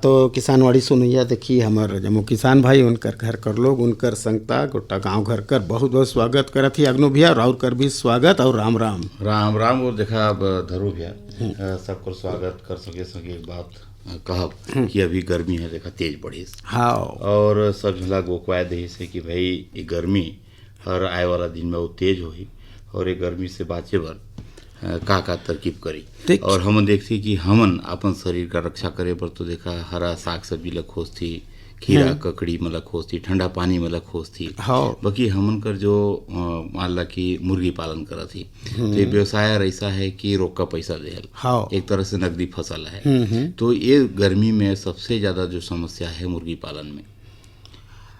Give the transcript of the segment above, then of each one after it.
तो किसानवाड़ी सुनैया देखी हमार जम्मू किसान भाई उनकर घर कर लोग उनकर संगता गोटा गांव घर कर बहुत बहुत स्वागत करत ही अग्नो भैया और कर भी स्वागत और राम राम राम राम। और देखा अब धरू भैया सबको स्वागत कर सके सके एक बात कहब कि अभी गर्मी है देखा तेज बढ़ी हाँ और सब झला गोकवाए दही से कि भाई ये गर्मी हर आए वाला दिन में वो तेज होई और ये गर्मी से बाँचे बर का तरकीब करी और हम देखती कि हमन अपन शरीर का रक्षा करे पर तो देखा हरा साग सब्जी ला खोजती खीरा ककड़ी मतलब खोजती ठंडा पानी मतलब खोजती बाकी हमन कर जो मान ला कि मुर्गी पालन करत थी तो ये व्यवसाय ऐसा है कि रोक का पैसा देहल एक तरह से नकदी फसल है। तो ये गर्मी में सबसे ज़्यादा जो समस्या है मुर्गी पालन में।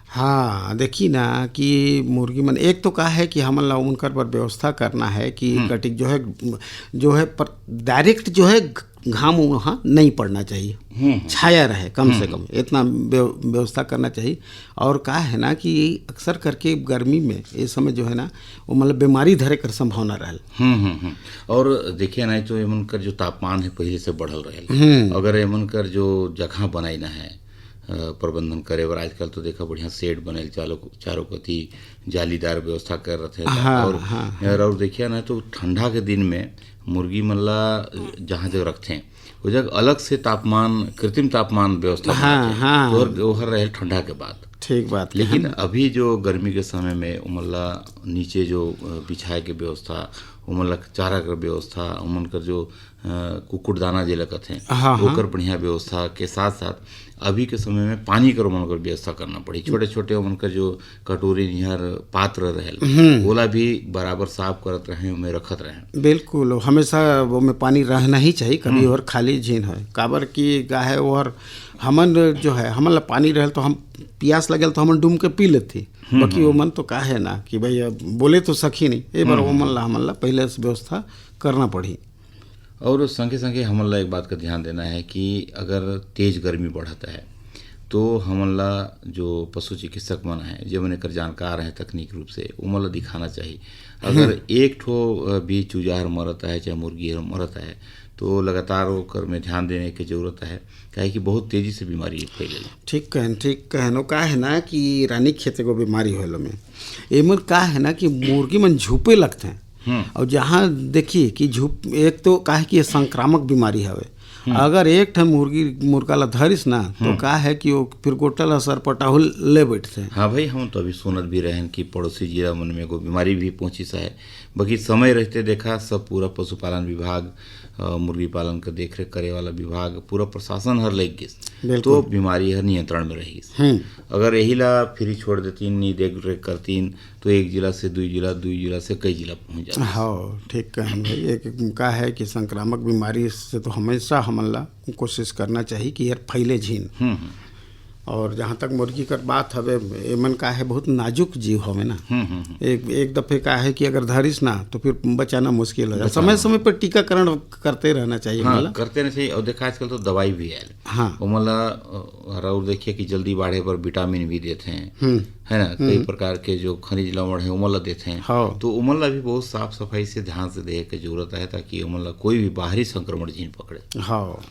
हाँ देखी ना कि मुर्गी मन एक तो का है कि हमन ला उनकर पर व्यवस्था करना है कि कटिक जो है पर डायरेक्ट जो है घाम वहाँ नहीं पड़ना चाहिए, छाया रहे कम से कम इतना व्यवस्था करना चाहिए। और का है ना कि अक्सर करके गर्मी में ये समय जो है ना वो मतलब बीमारी धरे कर संभावना रहल। और देखिए ना तो एमन कर जो तापमान है पहले से बढ़ल रहे अगर एमन कर जो जगह बनाई ना है प्रबंधन करे और आजकल तो देखा बढ़िया सेट बने चारों कति जालीदार व्यवस्था कर रहे थे। और देखिए ना तो ठंडा के दिन में मुर्गी मल्ला जहाँ जगह रखते हैं वो जगह अलग से तापमान कृत्रिम तापमान व्यवस्था तो हर रहे ठंडा के बाद ठीक बात। लेकिन अभी जो गर्मी के समय में उमल्ला नीचे जो बिछाए के व्यवस्था उमल्ला चारा का व्यवस्था उमन कर जो कुकुड़ दाना जे लगत हैं ओकर बढ़िया व्यवस्था के साथ साथ अभी के समय में पानी कर उमन कर व्यवस्था करना पड़ी। छोटे छोटे उमन का जो कटोरी निहर पात्र रहल ओला भी बराबर साफ करत रहे उमें रखत रहे। बिल्कुल हमेशा वो में पानी रहना ही चाहिए कभी और खाली झीन है काबर की गाय और हमन जो है हमन ला पानी रहल तो हम प्यास लगल तो हमन डूम के पी लेती बाकी वो मन तो का है ना कि भाई अब बोले तो सखी नहीं एक बार वो मन ला हमन ला पहले से व्यवस्था करना पड़ी। और संगे संगे हमन ला एक बात का ध्यान देना है कि अगर तेज गर्मी बढ़ता है तो हमन ला जो पशु चिकित्सक मन है जो मन कर जानकार है तकनीक रूप से उमन ला दिखाना चाहिए। अगर एक ठो भी चूजार मरता है चाहे मुर्गी मरता है तो लगातार ओकर में ध्यान देने की जरूरत है काहे कि बहुत तेजी से बीमारी फैले। ठीक कहनो का है ना कि रानी खेते को बीमारी होलो में एमन का है ना कि मुर्गी मन झुपे लगते हैं और जहाँ देखिए कि एक तो का है कि ये संक्रामक बीमारी हवे अगर एक ठन मुर्गा ला धरिस ना तो का है कि वो फिर गोटल असर पटाहुल ले बैठते हैं। हाँ भाई हम तो अभी सुनत भी रहें कि पड़ोसी जिला मन में को बीमारी भी पहुंची सा है बाकी समय रहते देखा सब पूरा पशुपालन विभाग मुर्गी पालन का देख रेख करे वाला विभाग पूरा प्रशासन हर लग गई तो बीमारी हर नियंत्रण में रही। अगर यही ला फ्री छोड़ देतीन नहीं देख रेख करतीन तो एक जिला से दुई जिला से कई जिला पहुँच जाते। हाँ ठीक कहें भाई एक का है कि संक्रामक बीमारी से तो हमेशा हमन ला कोशिश करना चाहिए कि यार फैले झीन। और जहाँ तक मुर्गी कर बात हवे एमन का है बहुत नाजुक जीव हवे ना एक दफे का है कि अगर धरिस ना तो फिर बचाना मुश्किल हो जाए। समय समय पर टीकाकरण करते रहना चाहिए। करते रहना चाहिए और देखा आजकल तो दवाई भी है उमला और देखिए कि जल्दी बढ़े पर विटामिन भी देते हैं है ना कई प्रकार के जो खनिज लवण है उमला देते हैं तो उमला भी बहुत साफ सफाई से ध्यान से देने की जरूरत है ताकि उमला कोई भी बाहरी संक्रमण झीन पकड़े। हाँ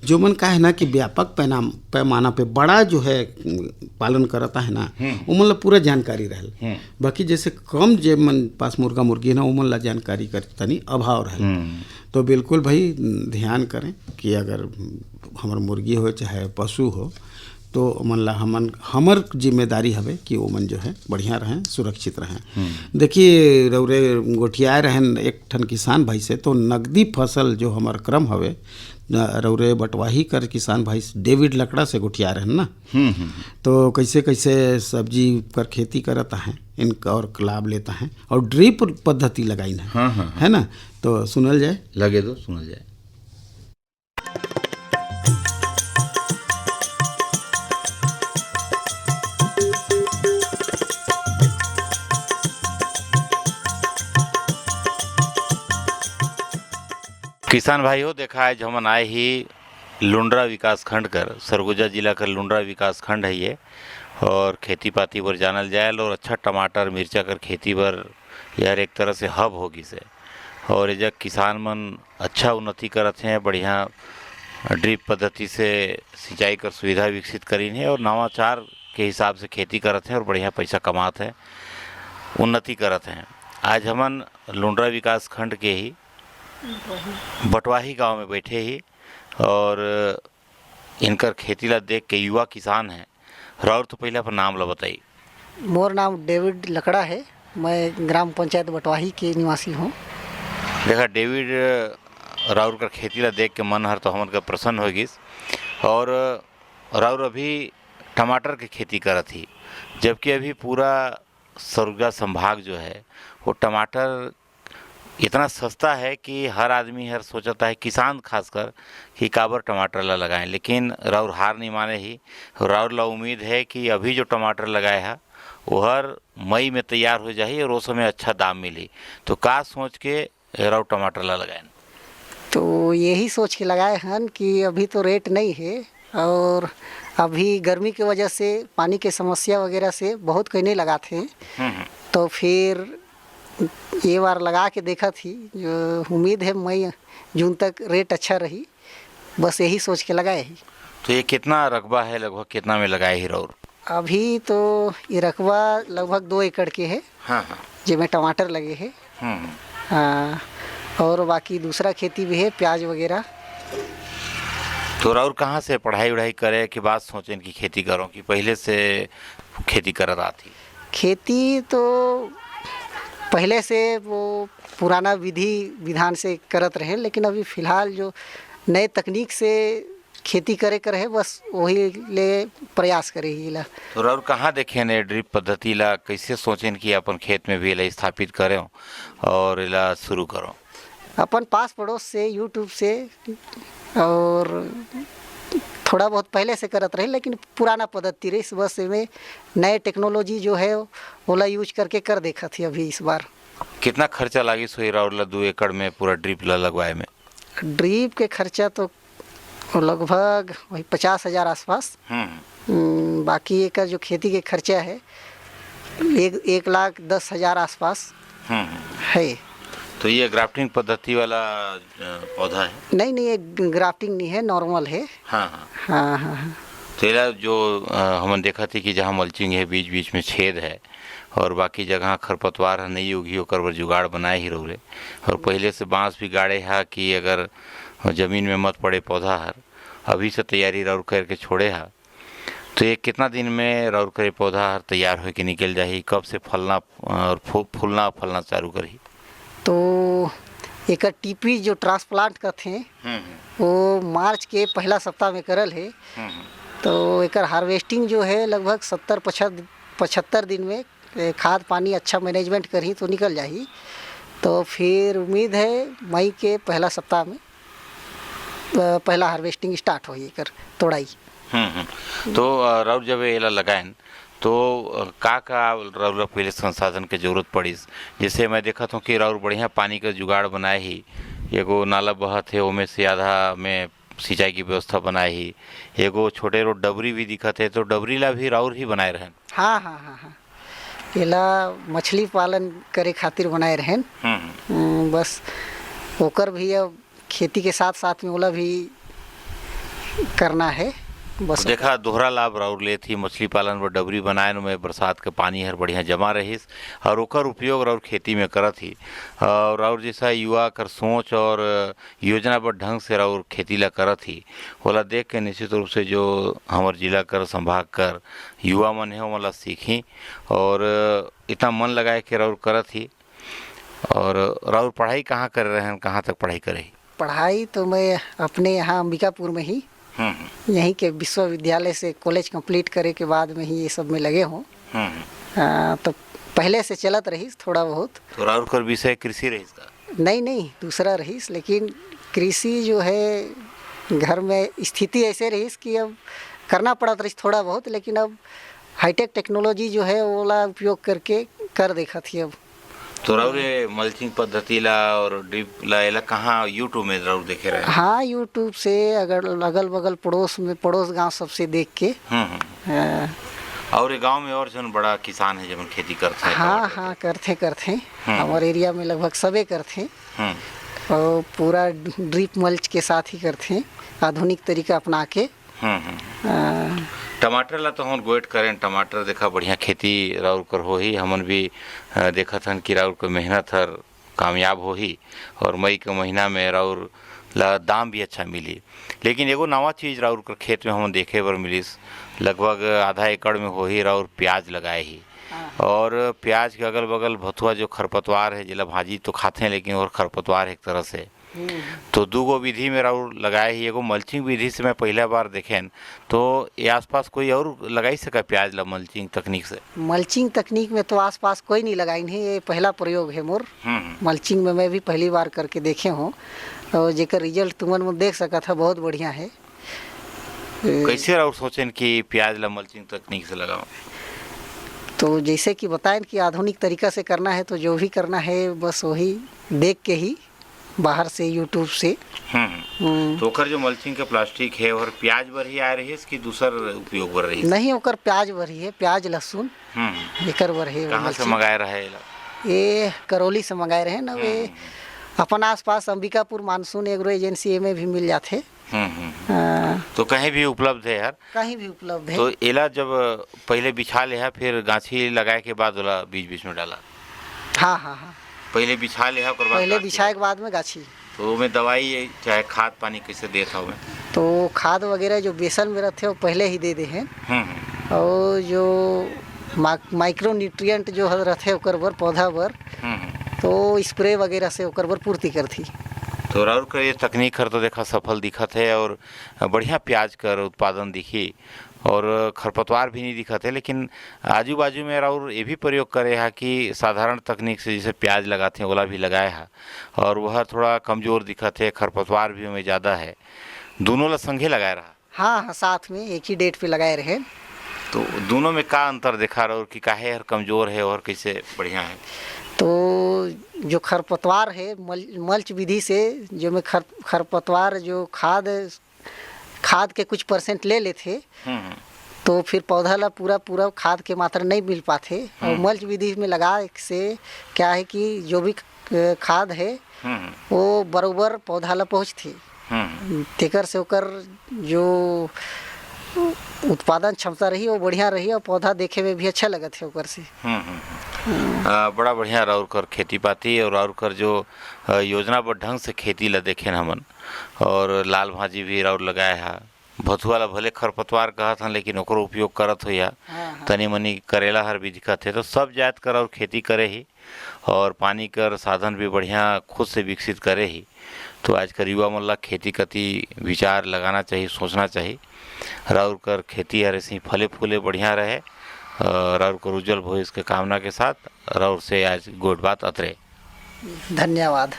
जो मन का है ना कि व्यापक पैमाना पे बड़ा जो है पालन करता है ना उमन ला पूरा जानकारी रहल बाकी जैसे कम जे मन पास मुर्गा मुर्गी है ना उमन ला जानकारी करता नहीं अभाव रहल तो बिल्कुल भाई ध्यान करें कि अगर हमार मुर्गी हो चाहे पशु हो तो मन ला हमर जिम्मेदारी हवे कि वो मन जो है बढ़िया रहें सुरक्षित रहें। देखिए रौरे गोठियाए रहें एक ठन किसान भाई से तो नकदी फसल जो हमार क्रम हवे रौरे बटवाही कर किसान भाई डेविड लकड़ा से गोठिया रहें ना तो कैसे कैसे सब्जी कर खेती करता है इनका और लाभ लेता है और ड्रिप पद्धति लगाई है ना तो सुनल जाए लगे तो सुनल जाए। किसान भाई हो देखा है हमन आए ही लुंड्रा विकास खंड कर सरगुजा जिला का लुंड्रा विकास खंड है ये और खेती पाती पर जानल जाए और अच्छा टमाटर मिर्चा कर खेती पर यार एक तरह से हब होगी से और ये जब किसान मन अच्छा उन्नति करते हैं बढ़िया ड्रिप पद्धति से सिंचाई कर सुविधा विकसित करी है और नवाचार के हिसाब से खेती करत हैं और बढ़िया पैसा कमात हैं, उन्नति करत हैं। आज हमन लुंड्रा विकास खंड के ही बटवाही गांव में बैठे ही और इनकर खेती ला देख के युवा किसान हैं। और तो पहले अपन नाम ला बताई। मोर नाम डेविड लकड़ा है, मैं ग्राम पंचायत बटवाही के निवासी हूँ। देखा डेविड, राउर का खेती ला देख के मन हर तो हमन का प्रसन्न हो गई। और राउर अभी टमाटर की खेती करत थी, जबकि अभी पूरा सरगुजा संभाग जो है वो टमाटर इतना सस्ता है कि हर आदमी हर सोचता है, किसान खासकर, कि काबर टमाटर ला लगाएं। लेकिन राउर हार नहीं माने ही। राउर ला उम्मीद है कि अभी जो टमाटर लगाए है वो हर मई में तैयार हो जाए और उस समय अच्छा दाम मिली। तो का सोच के राउर टमाटर ला लगाएं? तो यही सोच के लगाए हैं कि अभी तो रेट नहीं है और अभी गर्मी की वजह से पानी के समस्या वगैरह से बहुत कोई नहीं लगाते हैं। तो फिर ये बार लगा के देखा थी, जो उम्मीद है मई जून तक रेट अच्छा रही, बस यही सोच के लगाए ही। तो ये कितना रकबा है, लगभग कितना में लगाए ही राउर? अभी तो ये रकबा लगभग 2 एकड़ के है। हाँ, जिसमें टमाटर लगे हैं। हाँ, और बाकी दूसरा खेती भी है, प्याज वगैरह। तो राउर कहाँ से पढ़ाई वढ़ाई करे के बाद सोचें कि खेती करो, कि पहले से खेती करत आती? खेती तो पहले से वो पुराना विधि विधान से करत रहे, लेकिन अभी फ़िलहाल जो नए तकनीक से खेती करे कर है, बस वही ले प्रयास करे ही ला। तो राउर कहाँ देखे ने ड्रिप पद्धति ला, कैसे सोचें कि अपन खेत में भी इला स्थापित करें और इला शुरू करो? अपन पास पड़ोस से, यूट्यूब से और थोड़ा बहुत पहले से करत रहे, लेकिन पुराना पद्धति रही, इस बस में नए टेक्नोलॉजी जो है ओला यूज करके कर देखा थी अभी इस बार। कितना खर्चा लागी सोई राउर ला 2 एकड़ में पूरा ड्रिप ला लगवाए में? ड्रिप के खर्चा तो लगभग वही 50,000 आसपास। बाकी एक जो खेती के खर्चा है 1,10,000 आसपास है। तो ये ग्राफ्टिंग पद्धति वाला पौधा है? नहीं, ये ग्राफ्टिंग नहीं है, नॉर्मल है। हाँ। तो ये जो हमन देखा थी कि जहाँ मल्चिंग है बीच बीच में छेद है और बाकी जगह खरपतवार नहीं उगी, ओकर बर जुगाड़ बनाए ही रहे। और पहले से बांस भी गाड़े है कि अगर जमीन में मत पड़े पौधा हर, अभी से तैयारी राउर करके छोड़े है। तो ये कितना दिन में राउर करे पौधा हर तैयार हो के निकल जाही? कब से फलना और फूलना चालू करी? तो एक टीपी जो ट्रांसप्लांट करते हैं वो मार्च के पहला सप्ताह में करल है। तो एक हार्वेस्टिंग जो है लगभग 70-75 दिन में, खाद पानी अच्छा मैनेजमेंट करी तो निकल जाही। तो फिर उम्मीद है मई के पहला सप्ताह में पहला हार्वेस्टिंग स्टार्ट हो कर तोड़ाई। तो राउर जब ये लगाएं तो का राउर पहले संसाधन के जरूरत पड़ी? जैसे मैं देखा हूँ कि राउर बढ़िया पानी का जुगाड़ बनाए ही, एगो नाला बहत है उमें से आधा में सिंचाई की व्यवस्था बनाए ही, एगो छोटे रो डबरी भी दिखत है, तो डबरी ला भी राउर ही बनाए रहें? हाँ। एला मछली पालन करे खातिर बनाए रहें। बस ओकर भी अब खेती के साथ साथ में ओला भी करना है। बस देखा दोहरा लाभ राउर ले थी, मछली पालन व डबरी बनाए में बरसात के पानी हर बढ़िया जमा रहीस और ओकर उपयोग राउर खेती में करत ही। और राउर जैसा युवा कर सोच और योजनाबद्ध ढंग से राउर खेती ला करत ही, ओला देख के निश्चित रूप से जो हमार जिला कर संभाग कर युवा मन है ओला सीखी और इतना मन लगाए के राउर करत ही। और राउर पढ़ाई कहाँ कर रहे हैं, कहाँ तक पढ़ाई करे? पढ़ाई तो मैं अपने यहाँ अंबिकापुर में ही, यहीं के विश्वविद्यालय से कॉलेज कंप्लीट करे के बाद में ही ये सब में लगे हों। तो पहले से चलत रहीस थोड़ा बहुत। तो राउर कर विषय कृषि रहीस का? नहीं, दूसरा रहीस, लेकिन कृषि जो है घर में स्थिति ऐसे रहीस कि अब करना पड़त रहीस थोड़ा बहुत, लेकिन अब हाईटेक टेक्नोलॉजी जो है वो उपयोग करके कर देखा थी अब। तो राउर मल्चिंग पद्धति ला और ड्रिप ला कहाँ यूट्यूब में राउर देखे रहे? हाँ, यूट्यूब से अगल बगल पड़ोस गांव सबसे देख के। और गांव में और जन बड़ा किसान है जब खेती करते हैं? हाँ, करते हमारे एरिया में लगभग सबे करते। और पूरा ड्रिप मल्च के साथ ही करते हैं, आधुनिक तरीका अपना के। टमाटर ला तो हम गोएट करें, टमाटर देखा बढ़िया खेती राउर कर हो ही, हमन भी देखत हन कि राउर कर मेहनत हर कामयाब हो ही, और मई के महीना में राउर ला दाम भी अच्छा मिली। लेकिन एगो नवा चीज़ राउर कर खेत में हम देखे बर मिलिस, लगभग आधा एकड़ में हो ही राउर प्याज लगाए ही, और प्याज के अगल बगल भथुआ जो खरपतवार है, जिला भाजी तो खाते हैं लेकिन और खरपतवार एक तरह से, तो दूगो विधि में राउर लगाए ही। एगो मल्चिंग विधि से मैं पहला बार देखें, तो ये आसपास कोई और लगाई सका प्याज ला मल्चिंग तकनीक से? मल्चिंग तकनीक में तो आसपास कोई नहीं लगाई नहीं, ये पहला प्रयोग है मोर। मल्चिंग में मैं भी पहली बार करके देखे हूँ, और जेकर रिजल्ट तुमन में देख सका था, बहुत बढ़िया है। कैसे राउर सोचें कि प्याज ला मल्चिंग तकनीक से लगाओ? तो जैसे कि बताएं कि आधुनिक तरीका से करना है, तो जो भी करना है बस वही देख के ही बाहर से यूट्यूब से। तो ओकर जो मल्चिंग के प्लास्टिक है और प्याज बर ही आ रही है कि दूसर उपयोग बर रही है? नहीं, ओकर प्याज बर ही है, प्याज लहसुन एकर बर है। कहाँ से मंगाए रहे? ये करौली से मंगाए रहे ना, वे अपन आसपास अंबिकापुर मानसून एग्रो एजेंसी में भी मिल जाते। तो कहीं भी उपलब्ध है यार? कहीं भी उपलब्ध है। तो एला जब पहले बिछा ले, फिर गाछी लगाए के बाद ओला बीच बीच में डाला? हाँ, पहले बिछा ले, पहले बिछाए के बाद में गाछी। तो में दवाई चाहे खाद पानी कैसे देता हो? तो खाद वगैरह जो बेसन में रहते वो पहले ही दे दे हैं, और जो माइक्रो न्यूट्रिएंट जो रहते ओकर बर पौधा बर, तो स्प्रे वगैरह से ओकर बर पूर्ति करती। तो राउर कर ये तकनीक कर तो देखा सफल दिखत है, और बढ़िया प्याज कर उत्पादन दिखी, और खरपतवार भी नहीं दिखत है। लेकिन आजू बाजू में राउर ये भी प्रयोग करे है कि साधारण तकनीक से जैसे प्याज लगाते हैं ओला भी लगाए है, और वह थोड़ा कमज़ोर दिखत है, खरपतवार भी में ज़्यादा है, दोनों ला संगे लगाए रहा? हाँ, साथ में एक ही डेट पे लगाए रहे। तो दोनों में का अंतर देखा राउर कि काहे हर कमज़ोर है और कैसे बढ़िया है? तो जो खरपतवार है मल्च विधि से, जो में खरपतवार जो खाद के कुछ % ले लेते, तो फिर पौधा ला पूरा खाद के मात्रा नहीं मिल पाते। और मल्च विधि में लगा से क्या है कि जो भी खाद है वो बराबर पौधा ला पहुँचती, तेकर से ओकर जो उत्पादन क्षमता रही वो बढ़िया रही, और पौधा देखे में भी अच्छा लगत है ओकर से। बड़ा बढ़िया राउर कर खेती पाती, और राउर कर जो योजनाबद्ध ढंग से खेती ला देखे हमन, और लाल भाजी भी राउर लगाए है। भथुआ ला भले खरपतवार कहत हन, लेकिन ओकर उपयोग करत हो या तनी मनी करेला हर भी दिखत है। तो सब जात कर और खेती करे ही, और पानी कर साधन भी बढ़िया खुद से विकसित करे ही। तो आज कर युवा मन ला खेती कति विचार लगाना चाहिए, सोचना चाहिए। राउर कर खेती हर ऐसे फले फूले बढ़िया रहे, राउर कर उज्जवल भविष्य के कामना के साथ राउर से आज गोट बात अतरे। धन्यवाद।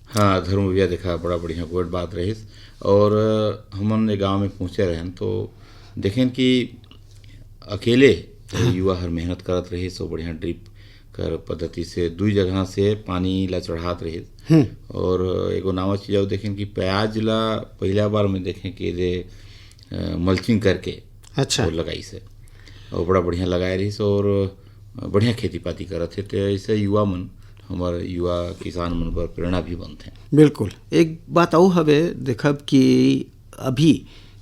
हाँ, धर्म भैया देखा बड़ा बढ़िया गोट बात रही। और हमन गांव में पहुँचे रहन तो देखें कि अकेले युवा हर मेहनत करत रही, सो बढ़िया ड्रिप कर पद्धति से 2 जगह से पानी ला चढ़ात रही। और एगो नवा चीज़ देखें कि प्याज ला पहला बार में देखें कि मल्चिंग करके अच्छा लगाई से, और बड़ा बढ़िया लगाए रही, और बढ़िया खेती पाती करत थे। तो ऐसे युवा मन, हमारे युवा किसान मन पर प्रेरणा भी बनते हैं। बिल्कुल। एक बात और हवे देखब कि अभी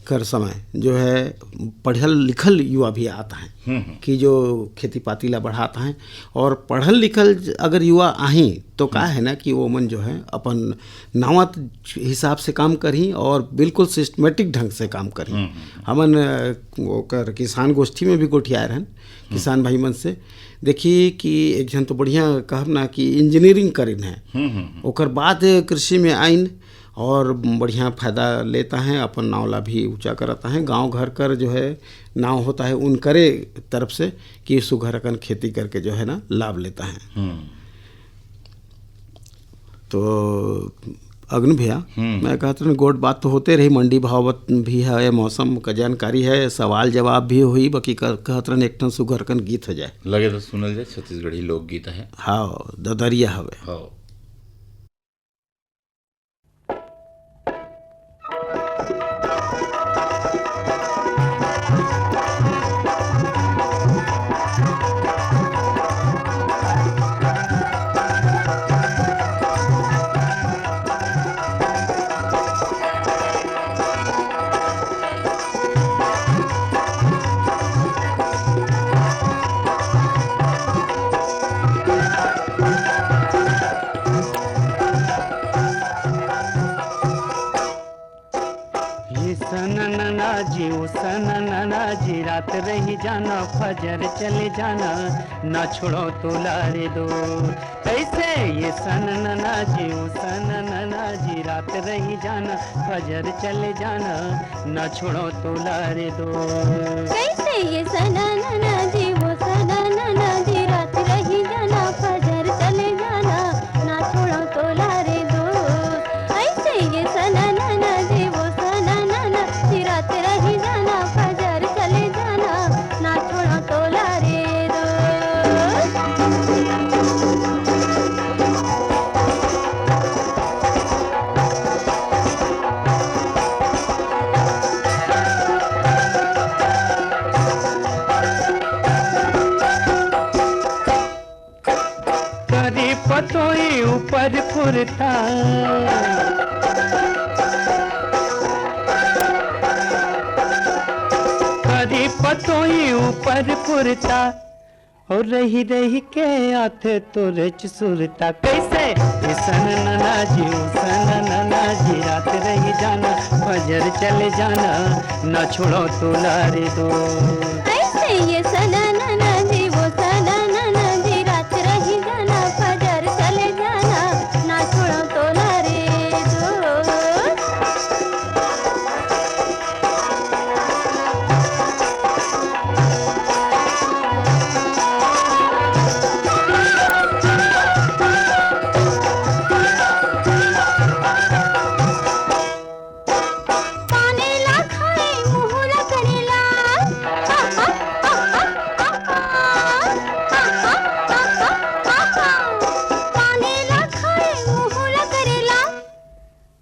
कर समय जो है पढ़ल लिखल युवा भी आता है कि जो खेती पाती ला बढ़ाता है, और पढ़ल लिखल अगर युवा आही तो का है ना कि वो मन जो है अपन नावा हिसाब से काम करी, और बिल्कुल सिस्टमेटिक ढंग से काम करी। हमन वो कर किसान गोष्ठी में भी गोठियाए रहन किसान भाई मन से, देखिए कि एक जन तो बढ़िया कहब ना कि इंजीनियरिंग करिन है, ओकर बाद कृषि में आइन और बढ़िया फ़ायदा लेता है, अपन नावला भी ऊंचा करता है। गांव घर कर जो है नाव होता है उन करे तरफ से कि सुघरकन खेती करके जो है ना लाभ लेता है। तो अग्नि भैया मैं कहता हूँ गोट बात तो होते रही, मंडी भाव भी है, मौसम का जानकारी है, सवाल जवाब भी हुई, बाकी कहत रहन एक ठन सुघरकन गीत हो जाए लगे तो सुनल जाए। छत्तीसगढ़ी लोकगीत है। हाँ, ददरिया हवे। हाँ। जी सन नना जी रात रही जाना फजर चले जाना ना छोड़ो तो लारे दो कैसे ये सन नना जी सन नना जी रात रही जाना फजर चले जाना ना छोड़ो तो लारे दो कैसे ये सना नना जी वो सना नना जी रात रही जाना फजर चले जाना ना छोड़ो तो लारे दो ऐसे ये सना नना जी वो सना नना जी रात रही जाना फजर चले जाना ना छोड़ो तो लारे दो करी पतोई ऊपर फुरता करी पतोई ऊपर फुरता और रही रही के आथे तुरच सुरता कैसे ये सन नना जी सन नना जी रात रही जाना फजर चले जाना ना छोड़ो तो लारे दो ऐसे ये सना नना जी वो सना नना जी रात रही जाना फजर चले जाना ना छोड़ो तो लारे दो पाने ला खाए मुँह ला करेला पाने ला खाए मुँह ला करेला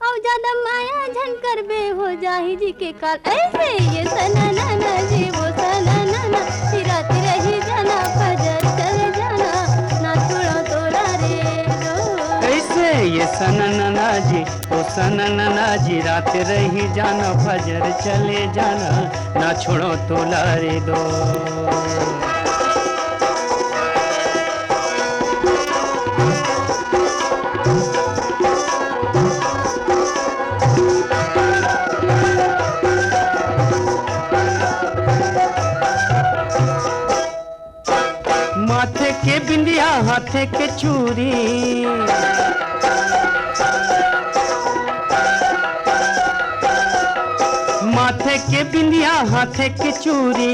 अब ज्यादा माया झनकर बे हो जाही जी के काल ऐसे ये सना नना जी वो सना नना जी रात रही जाना फजर चले जाना ना छोड़ो तो लारे दो कैसे ये सन नना जी ओ सन नना जी रात रही जाना फजर चले जाना ना छोड़ो तो लारे दो माथे के बिंदिया हाथे के चूरी माथे के बिंदिया हाथे के चूरी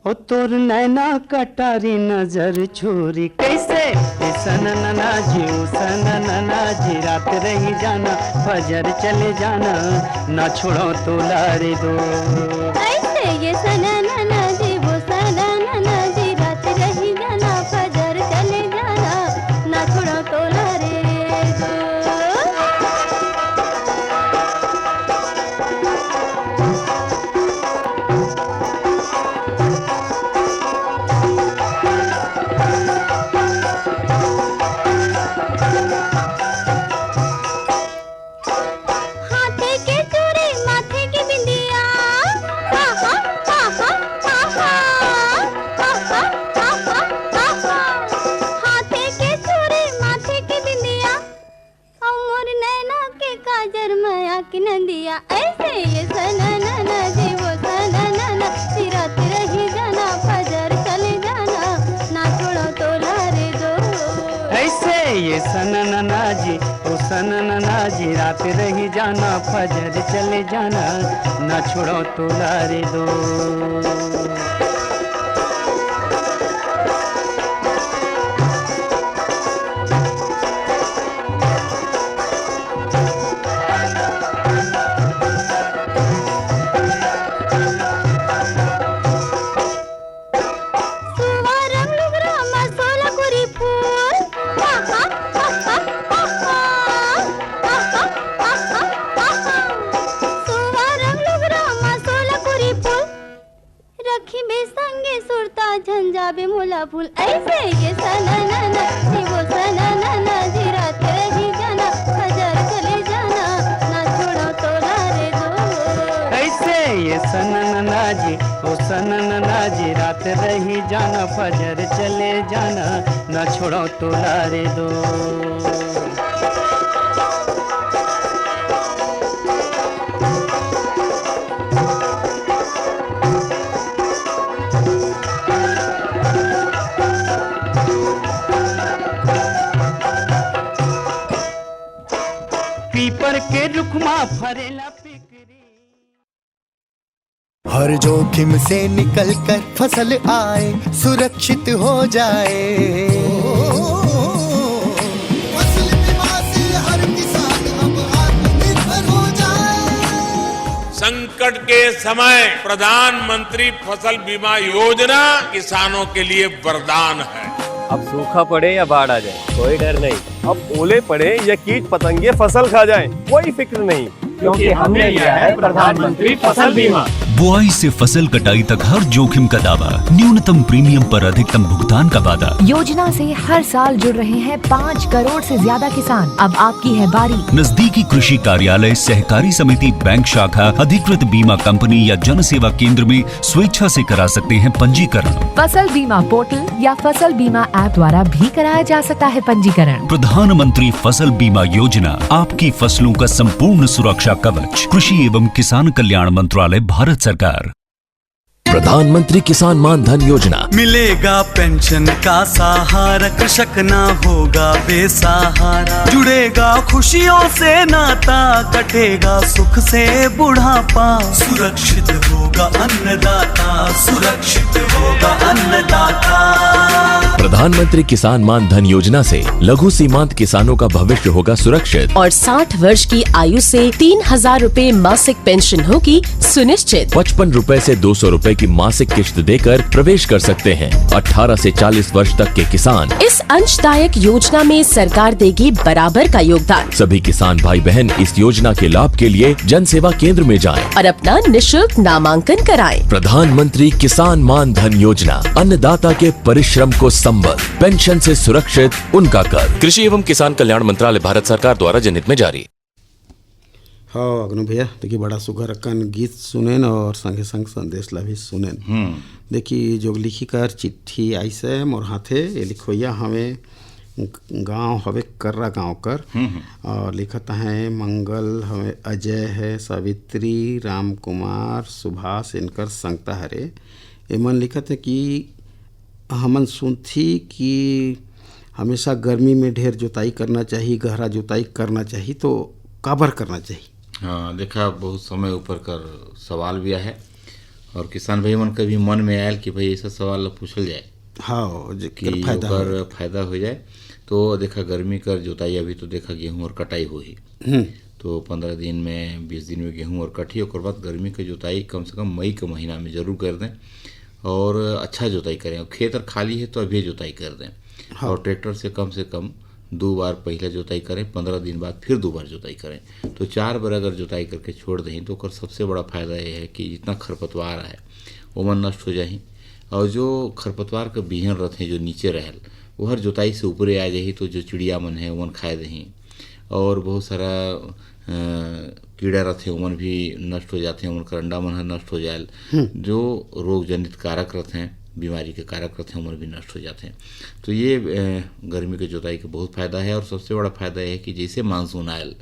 ओ तोर नैना कटारी नजर छोरी कैसे ये सन नना जी ओ सन नना जी रात रही जाना फजर चले जाना ना छोड़ो तो लारे दो ऐसे ये सना नना जी वो सना नना जी रात रही जाना फजर चले जाना ना छोड़ो तो लारे दो हाथे के चूड़ी माथे की बिंदिया हाथे के चूड़ी माथे की बिंदिया और मोर नैना के काजर माया की नंदिया ऐसे ये सना नना जी वो सना नना जी रात रही जाना फजर चले जाना ना छोड़ो तो लारे दो ऐसे ये सन नना जी ओ सन नना जी रात रही जाना फजर चले जाना ना छोड़ो तो लारे दो सुवारम लुगरा मसोला कुरी फूल सुवारम लुगरा मसोला कुरी फूल रखी बे संगे सुरता झंझा बे मोला फूल ऐसे ये सना नना जी वो सना नना जी रात रही जाना फजर चले जाना ना छोड़ो तो लारे दो ऐसे ये सन नना जी ओ सन नना जी रात रही जाना फजर चले जाना ना छोड़ो तो लारे दो ऊपर के रुखमा फरेला पिकरी। हर जोखिम से निकल कर फसल आए, सुरक्षित हो जाए। फसल बीमा से हर किसान अब आत्मनिर्भर हो जाए। संकट के समय प्रधानमंत्री फसल बीमा योजना किसानों के लिए वरदान है। अब सूखा पड़े या बाढ़ आ जाए कोई डर नहीं, अब ओले पड़े या कीट पतंगे फसल खा जाए कोई फिक्र नहीं, क्योंकि हमने लिया है प्रधानमंत्री फसल बीमा। बुआई से फसल कटाई तक हर जोखिम का दावा, न्यूनतम प्रीमियम पर अधिकतम भुगतान का वादा। योजना से हर साल जुड़ रहे हैं 5 करोड़ से ज्यादा किसान। अब आपकी है बारी। नजदीकी कृषि कार्यालय, सहकारी समिति, बैंक शाखा, अधिकृत बीमा कंपनी या जन सेवा केंद्र में स्वेच्छा से करा सकते हैं पंजीकरण। फसल बीमा पोर्टल या फसल बीमा ऐप द्वारा भी कराया जा सकता है पंजीकरण। प्रधानमंत्री फसल बीमा योजना, आपकी फसलों का संपूर्ण सुरक्षा कवच। कृषि एवं किसान कल्याण मंत्रालय, भारत सरकार। प्रधानमंत्री किसान मान धन योजना। मिलेगा पेंशन का सहारा, कृषक ना होगा बेसहारा। जुड़ेगा खुशियों से नाता, कटेगा सुख से बुढ़ापा। सुरक्षित होगा अन्नदाता, सुरक्षित होगा अन्नदाता। प्रधानमंत्री किसान मान धन योजना से लघु सीमांत किसानों का भविष्य होगा सुरक्षित। और 60 वर्ष की आयु से 3000 रूपए मासिक पेंशन होगी सुनिश्चित। 55 रूपए से 200 रूपए की मासिक किश्त देकर प्रवेश कर सकते हैं 18 से 40 वर्ष तक के किसान। इस अंशदायक योजना में सरकार देगी बराबर का योगदान। सभी किसान भाई बहन इस योजना के लाभ के लिए जन सेवा केंद्र में जाएं और अपना निशुल्क नामांकन कराएं। प्रधानमंत्री किसान मान धन योजना, अन्नदाता के परिश्रम को संबल, पेंशन से सुरक्षित उनका कर। कृषि एवं किसान कल्याण मंत्रालय, भारत सरकार द्वारा जनहित में जारी। हाँ अग्नु भैया, देखिए बड़ा सुघर अक्कन गीत सुनेन और संगे संग संदेश ला भी सुनेन। देखिए जो लिखिकर चिट्ठी आई से मोर हाथे ये लिखोइया हमें गांव हवे कर्रा गांव कर और लिखत हैं मंगल हमें अजय है, सावित्री, राम कुमार, सुभाष इनकर संगता हरे। एमन लिखत है कि हमन सुनथी कि हमेशा गर्मी में ढेर जुताई करना चाहिए, गहरा जुताई करना चाहिए, तो काबर करना चाहिए? हाँ देखा, बहुत समय ऊपर कर सवाल भी है और किसान भाई मन कभी मन में आयल कि भाई ऐसा सवाल पूछल जाए। हाँ कि फायदा हो जाए। तो देखा गर्मी कर जुताई अभी तो देखा गेहूं और कटाई हुई, तो 15 दिन में 20 दिन में गेहूं और कटी, और बाद गर्मी की जुताई कम से कम मई के महीना में जरूर कर दें और अच्छा जुताई करें। और खेत और खाली है तो अभी जुताई कर दें। हाँ। और ट्रैक्टर से कम 2 बार पहले जुताई करें, 15 दिन बाद फिर 2 बार जुताई करें, तो 4 बार अगर जुताई करके छोड़ दें तो कर सबसे बड़ा फ़ायदा ये है कि जितना खरपतवार है वो मन नष्ट हो जाए। और जो खरपतवार का बिहन रहते हैं जो नीचे रहल वो हर जुताई से ऊपरे आ जाही, तो जो चिड़िया मन है वो खाए दही, और बहुत सारा कीड़ा रहते हैं वो भी नष्ट हो जाते हैं, उनका अंडा मन नष्ट हो जाए। जो रोग जनित कारक रहते हैं, बीमारी के कारक रहते हैं, उम्र भी नष्ट हो जाते हैं। तो ये गर्मी के जुताई का बहुत फ़ायदा है। और सबसे बड़ा फ़ायदा है कि जैसे मानसून आयल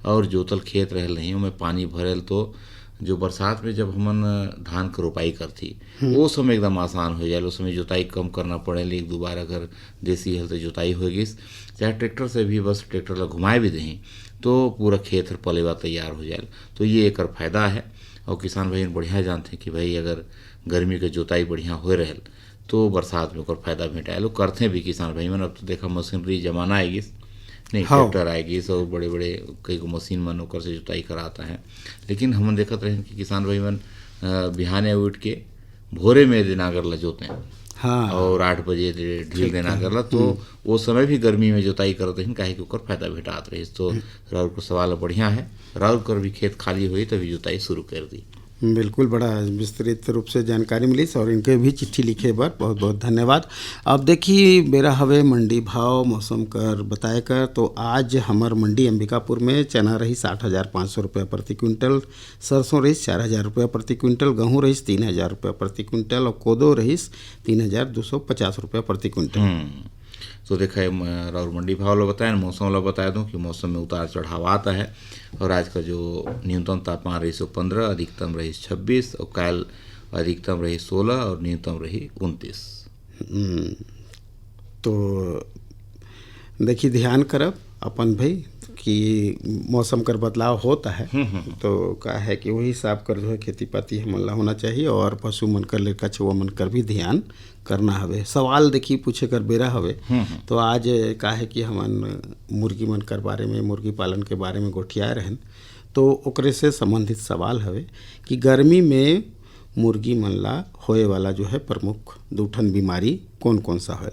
और जोतल खेत रहल नहीं उनमें पानी भरल, तो जो बरसात में जब हमन धान की रोपाई करती वो समय एकदम आसान हो जाए। उस समय जुताई कम करना पड़े, एक 2 बार अगर देसी हल से जुताई हो गई, चाहे ट्रैक्टर से भी बस ट्रैक्टर ला घुमाए भी दें तो पूरा खेत पलेवा तैयार हो जाए। तो ये एक फ़ायदा है। और किसान भाई बढ़िया जानते हैं कि भाई अगर गर्मी के जुताई बढ़िया हो रहे तो बरसात में ओकर फायदा भेटाए लोग करते भी किसान भाई मन। अब तो देखा मशीनरी जमाना आएगी, नहीं ट्रैक्टर आएगी, सब बड़े बड़े कई को मशीन मन ओकर से जुताई कराता है। लेकिन हम देखते रहे कि किसान भाई मन बिहाने उठ के भोरे में दिनागर ला जोते हैं। हाँ। और 8 बजे ढील दिनागर ला, तो वो समय भी गर्मी में जुताई करते हैं, काहे कि ओकर फायदा भेटात रही। तो राउर को सवाल बढ़िया है, राउर कर भी खेत खाली हुई तभी जुताई शुरू कर दी। बिल्कुल, बड़ा विस्तृत रूप से जानकारी मिली और इनके भी चिट्ठी लिखे बर बहुत बहुत धन्यवाद। अब देखिए बेरा हवे मंडी भाव मौसम कर बताए कर, तो आज हमार मंडी अंबिकापुर में चना रही 60,500 रुपये प्रति क्विंटल, सरसों रही 4,000 रुपये प्रति क्विंटल, गेहूँ रही 3,000 रुपये प्रति क्विंटल और कोदो रही 3,250 रुपये प्रति क्विंटल। तो देखा और मंडी भाव लो बताया, मौसम लो बता दूं कि मौसम में उतार चढ़ाव आता है। और आज का जो न्यूनतम तापमान रही 115, अधिकतम रही 26, और कल अधिकतम रही 16 और न्यूनतम रही 29। तो देखिए ध्यान करब अपन भाई कि मौसम कर बदलाव होता है तो का है कि वही हिसाब कर जो है खेती पाती हमन ला होना चाहिए और पशु मन कर ले कछुआ मन कर भी ध्यान करना हवे। सवाल देखिए पूछे कर बेरा हवे तो आज का है कि हमन मुर्गी मन कर बारे में मुर्गी पालन के बारे में गोठियाए रहन तो ओकरे से संबंधित सवाल हवे कि गर्मी में मुर्गी मन ला होए वाला जो है प्रमुख दूठन बीमारी कौन कौन सा है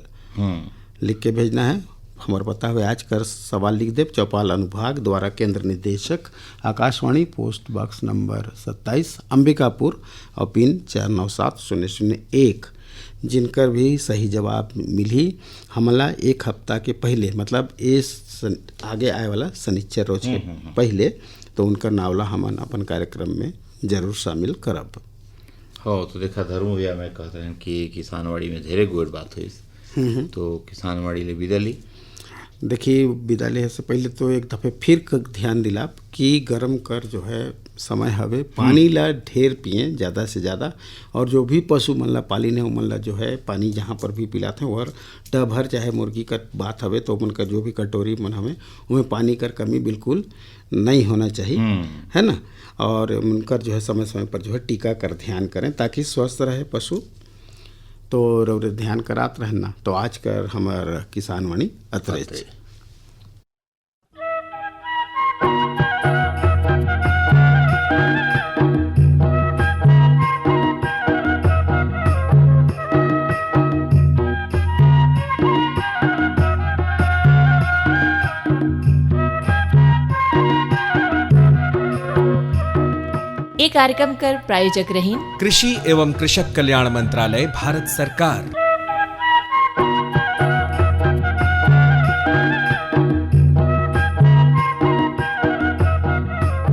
लिख के भेजना है। हमारे पता हुए आज कर सवाल लिख दे चौपाल अनुभाग द्वारा केंद्र निदेशक Akashvani post box number 27 Ambikapur और पिन 497001 जिनकर भी सही जवाब मिली हमला एक हफ्ता के पहले मतलब आगे आए वाला शनिचर रोज के पहले तो उनका नावला हमन अपन कार्यक्रम में जरूर शामिल करब। हो तो देखा धर्म भैया मैं कहते हैं कि किसानवाड़ी में ढेरे गोड़ बात हुई तो किसानवाड़ी ले विदा ली। देखिए विदा ले से पहले तो एक दफ़े फिर ध्यान दिला कि गर्म कर जो है समय हवे पानी ला ढेर पिए ज़्यादा से ज़्यादा और जो भी पशु मन ला पाली ने उमन ला जो है पानी जहाँ पर भी पिलाते हैं और टब भर चाहे मुर्गी का बात हवे तो उमन का जो भी कटोरी मन हमें उनमें पानी कर कमी बिल्कुल नहीं होना चाहिए है ना। और उनकर जो है समय समय पर जो है टीका कर ध्यान करें ताकि स्वस्थ रहे पशु तो रौरे ध्यान करात रहना। तो आज कर हमार किसानवाणी अतरे। ये कार्यक्रम कर प्रायोजक रही कृषि एवं कृषक कल्याण मंत्रालय भारत सरकार।